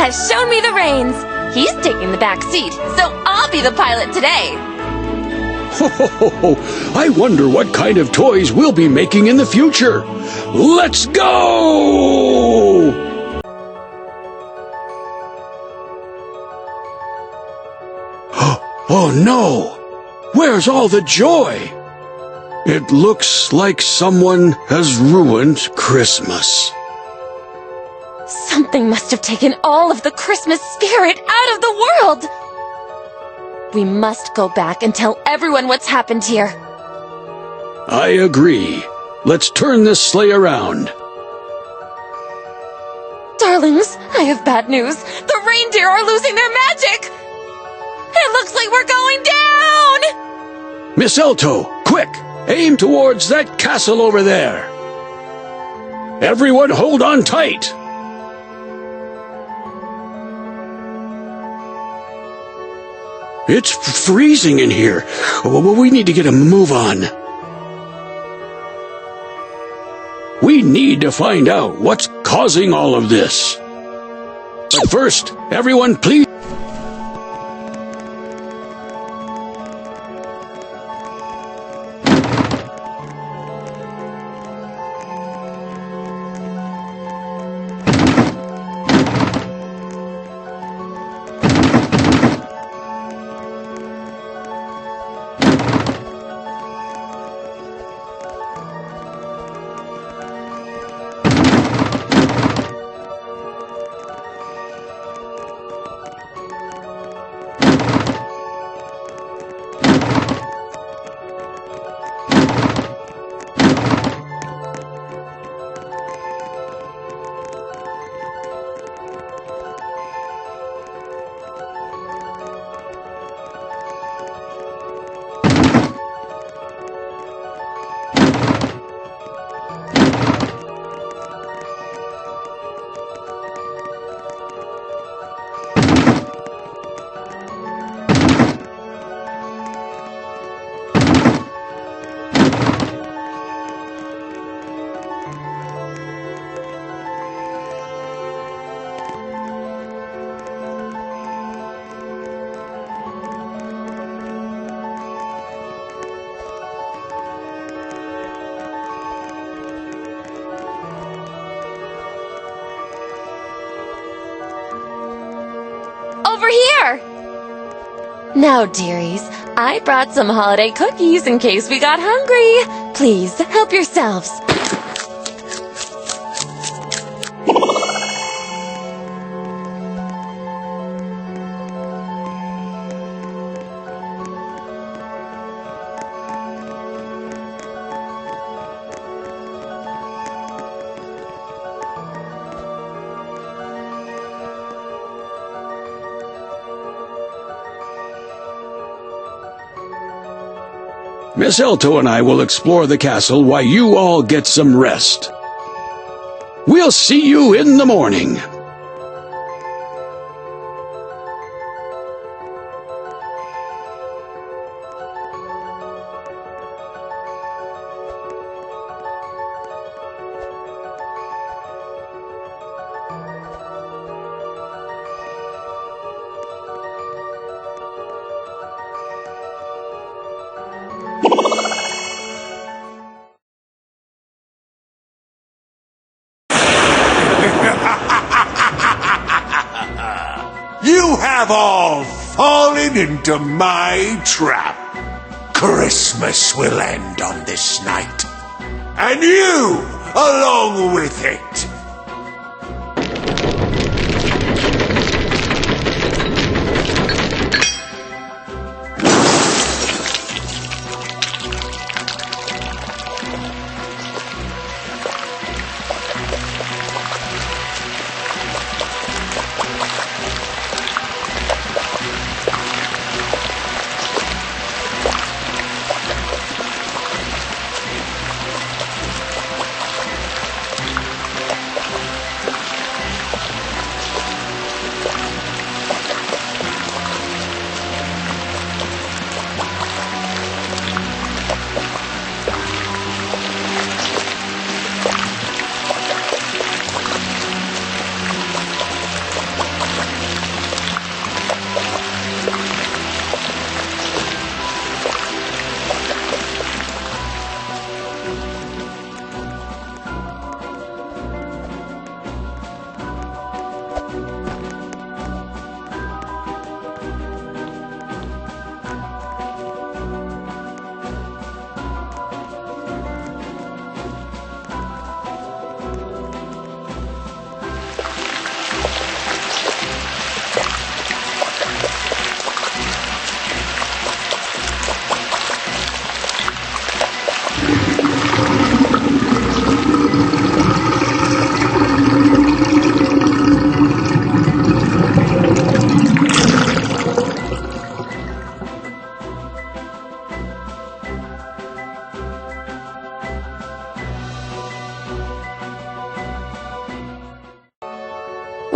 has shown me the reins. He's taking the back seat, so I'll be the pilot today. Ho, ho, ho, ho. I wonder what kind of toys we'll be making in the future. Let's go! Oh no! Where's all the joy? It looks like someone has ruined Christmas. Something must have taken all of the Christmas spirit out of the world. We must go back and tell everyone what's happened here. I agree. Let's turn this sleigh around. Darlings, I have bad news. The reindeer are losing their magic. It looks like we're going down! Mistletoe, quick! Aim towards that castle over there. Everyone hold on tight. It's freezing in here. We need to get a move on. We need to find out what's causing all of this. But first, everyone please... Over here! Now, dearies, I brought some holiday cookies in case we got hungry. Please, help yourselves. Mistletoe and I will explore the castle while you all get some rest. We'll see you in the morning. You have all fallen into my trap. Christmas will end on this night, and you along with it.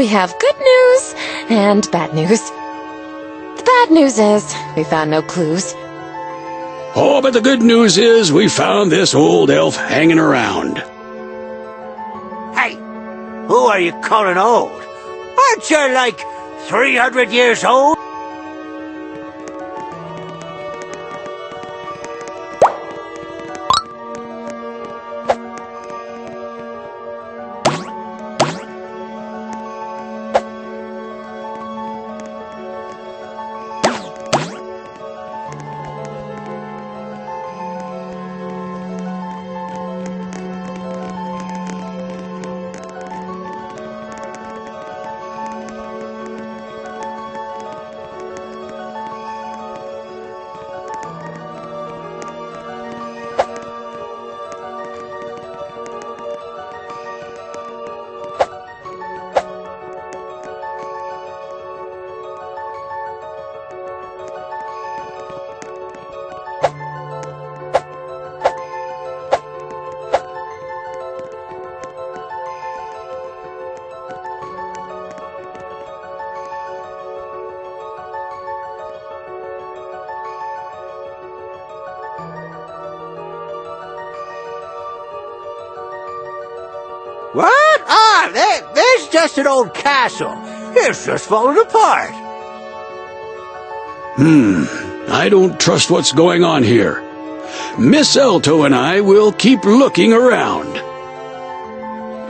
We have good news and bad news. The bad news is we found no clues. Oh, but the good news is we found this old elf hanging around. Hey, who are you calling old? Aren't you like 300 years old? What? There's just an old castle. It's just falling apart. I don't trust what's going on here. Miss Elto and I will keep looking around.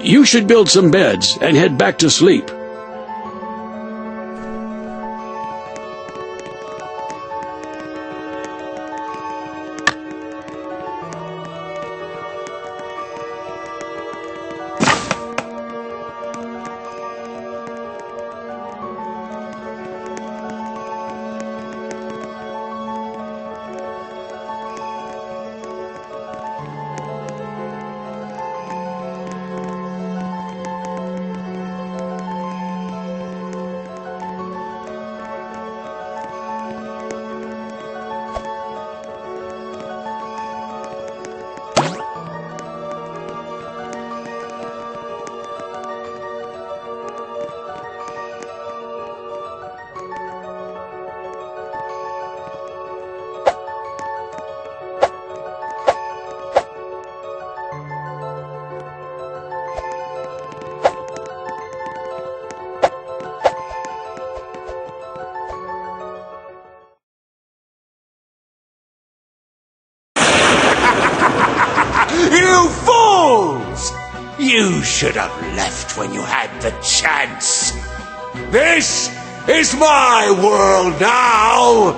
You should build some beds and head back to sleep. You fools! You should have left when you had the chance. This is my world now!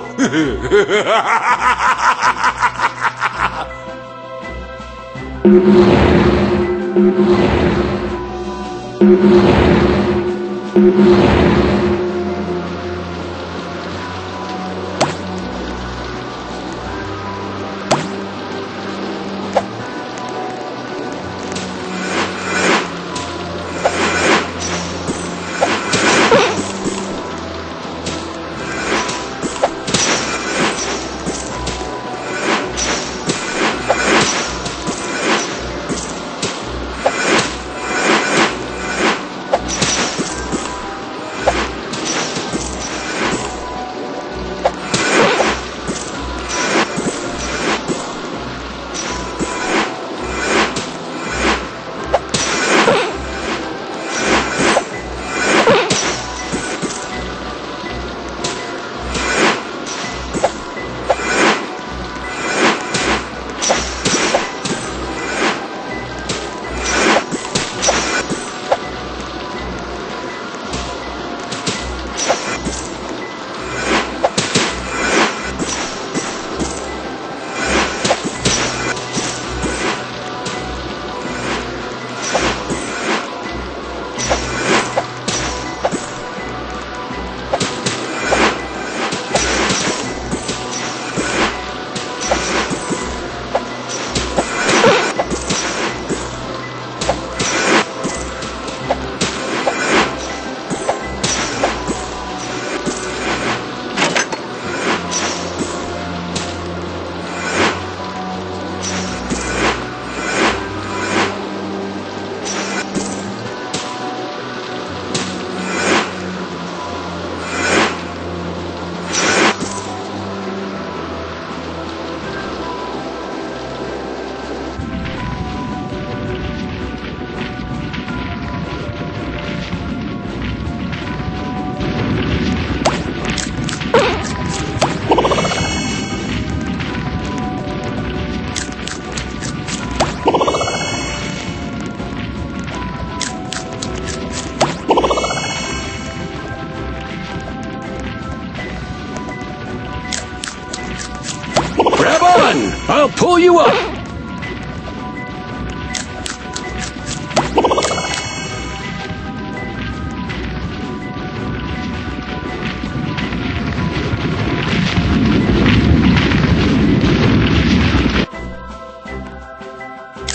I'll pull you up.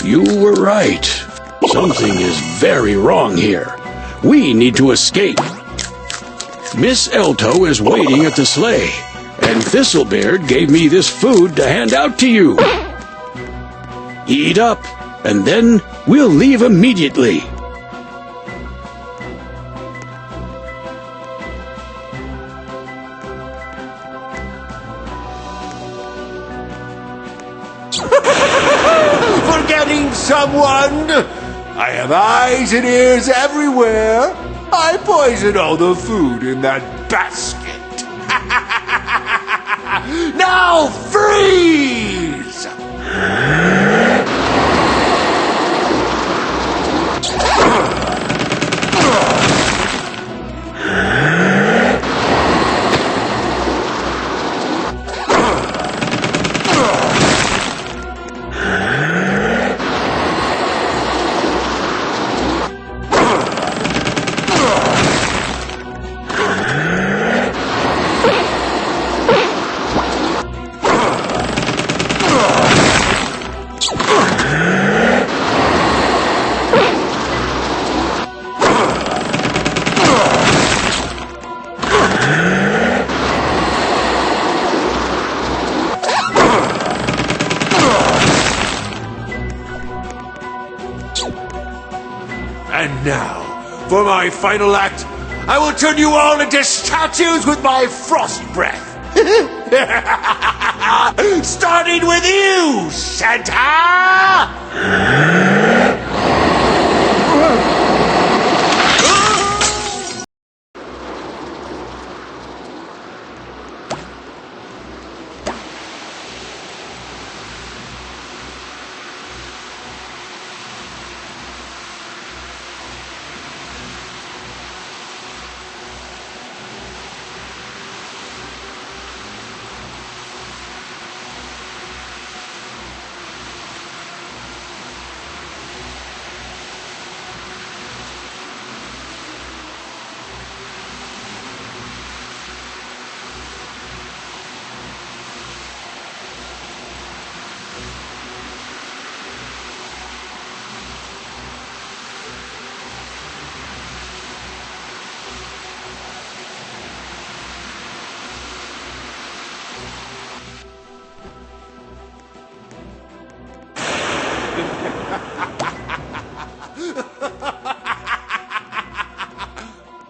You were right. Something is very wrong here. We need to escape. Miss Elto is waiting at the sleigh, and Thistlebeard gave me this food to hand out to you. Eat up, and then we'll leave immediately. Forgetting someone? I have eyes and ears everywhere. I poisoned all the food in that basket. Now freeze! And now, for my final act, I will turn you all into statues with my frost breath. Starting with you, Santa!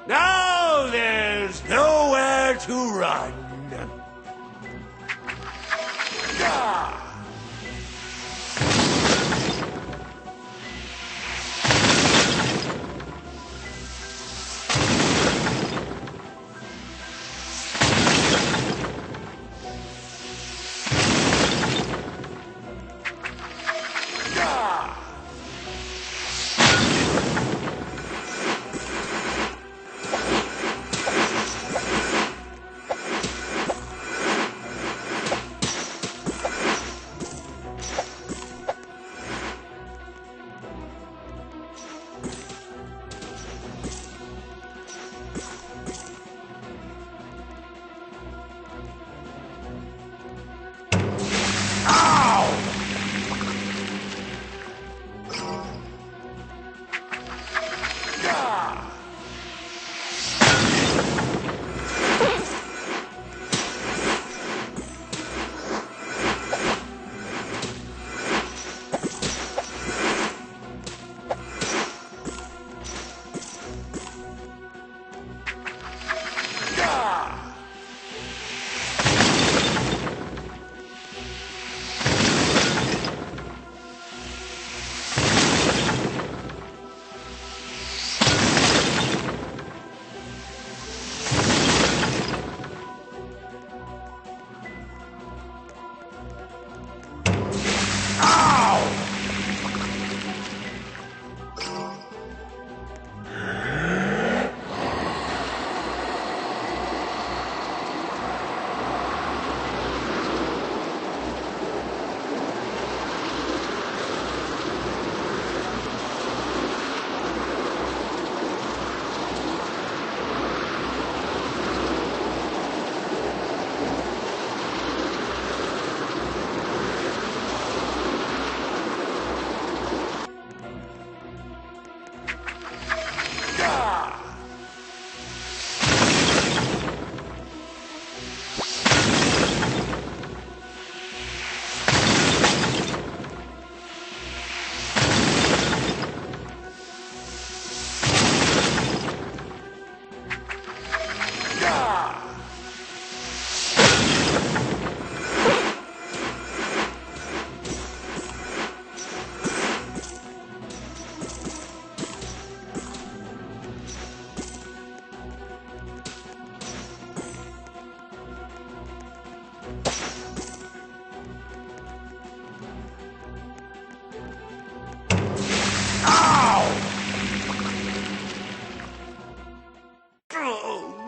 Now there's nowhere to run.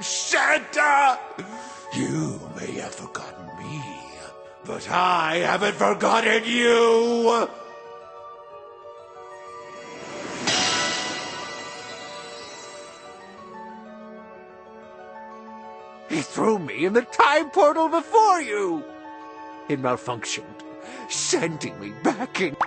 Santa! You may have forgotten me, but I haven't forgotten you! He threw me in the time portal before you! It malfunctioned, sending me back in...